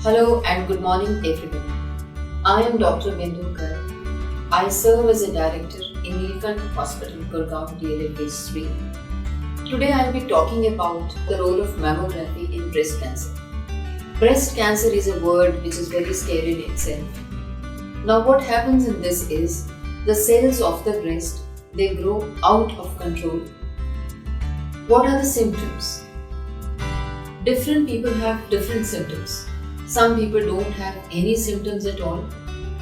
Hello and good morning everyone. I am Dr. Bindu Garg. I serve as a director in Neelkanth Hospital, Gurgaon, DLF Phase 3. Today I will be talking about the role of mammography in breast cancer. Breast cancer is a word which is very scary in itself. Now what happens in this is the cells of the breast, they grow out of control. What are the symptoms? Different people have different symptoms. Some people don't have any symptoms at all,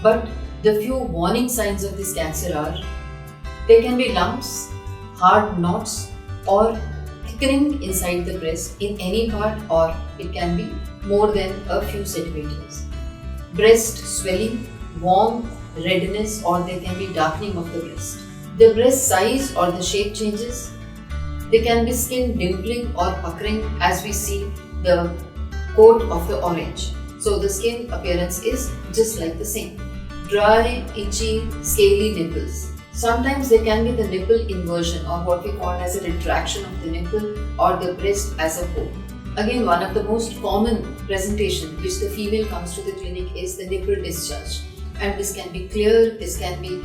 but the few warning signs of this cancer are there can be lumps, hard knots, or thickening inside the breast in any part, or it can be more than a few centimeters. Breast swelling, warmth, redness, or there can be darkening of the breast. The breast size or the shape changes. There can be skin dimpling or puckering as we see the coat of the orange. So the skin appearance is just like the same. Dry, itchy, scaly nipples. Sometimes there can be the nipple inversion, or what we call as a retraction of the nipple or the breast as a whole. Again, one of the most common presentation which the female comes to the clinic is the nipple discharge. And this can be clear, this can be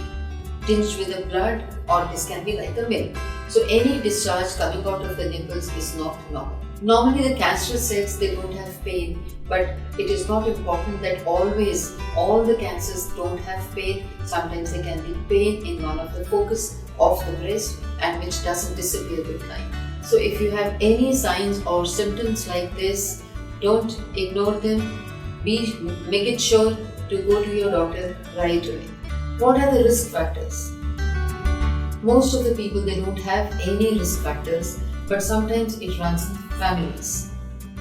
tinged with the blood, or this can be like a milk. So any discharge coming out of the nipples is not normal. Normally the cancerous cells, they don't have pain, but it is not important that always all the cancers don't have pain. Sometimes there can be pain in one of the focus of the breast and which doesn't disappear with time. So if you have any signs or symptoms like this, don't ignore them. Make it sure to go to your doctor right away. What are the risk factors? Most of the people, they don't have any risk factors, but sometimes it runs in families.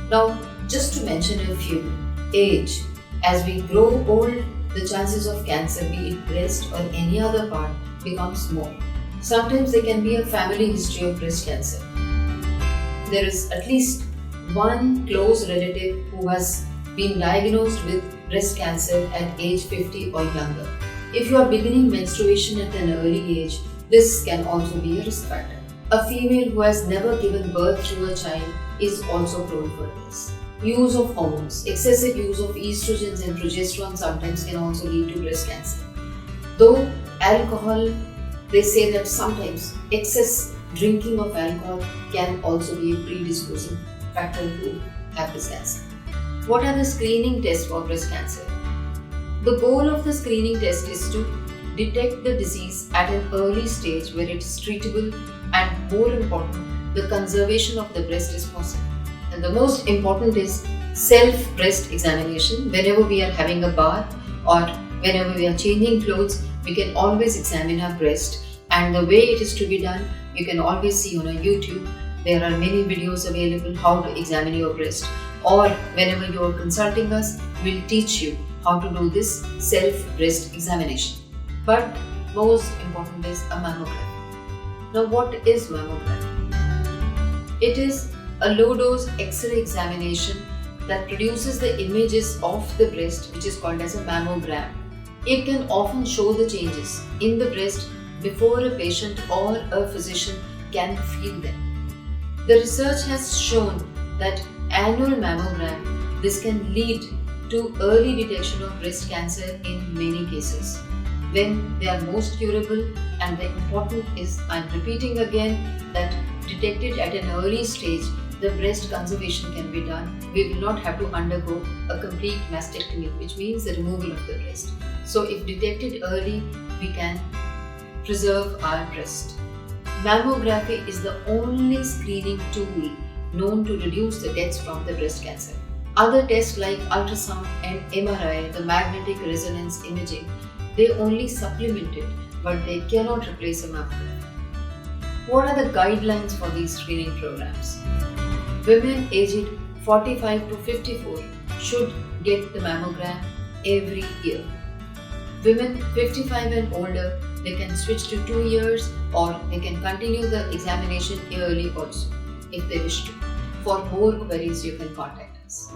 Now, just to mention a few, age. As we grow old, the chances of cancer, be it breast or any other part, becomes more. Sometimes there can be a family history of breast cancer. There is at least one close relative who has been diagnosed with breast cancer at age 50 or younger. If you are beginning menstruation at an early age, this can also be a risk factor. A female who has never given birth to a child is also prone for this. Use of hormones. Excessive use of estrogens and progesterone sometimes can also lead to breast cancer. Though alcohol, they say that sometimes excess drinking of alcohol can also be a predisposing factor to have this cancer. What are the screening tests for breast cancer? The goal of the screening test is to detect the disease at an early stage where it is treatable, and more important, the conservation of the breast is possible. And the most important is self-breast examination. Whenever we are having a bath or whenever we are changing clothes, we can always examine our breast. And the way it is to be done, you can always see on YouTube. There are many videos available how to examine your breast. Or whenever you are consulting us, we will teach you how to do this self-breast examination. But most important is a mammography. Now what is mammography? It is a low-dose X-ray examination that produces the images of the breast, which is called as a mammogram. It can often show the changes in the breast before a patient or a physician can feel them. The research has shown that annual mammogram, this can lead to early detection of breast cancer in many cases, when they are most curable. And the important is, I'm repeating again, that detected at an early stage, the breast conservation can be done. We will not have to undergo a complete mastectomy, which means the removal of the breast. So if detected early, we can preserve our breast. Mammography is the only screening tool known to reduce the deaths from the breast cancer. Other tests like ultrasound and MRI, the magnetic resonance imaging, they only supplement it, but they cannot replace a mammogram. What are the guidelines for these screening programs? Women aged 45 to 54 should get the mammogram every year. Women 55 and older, they can switch to 2 years, or they can continue the examination yearly also if they wish to. For more queries, you can contact us.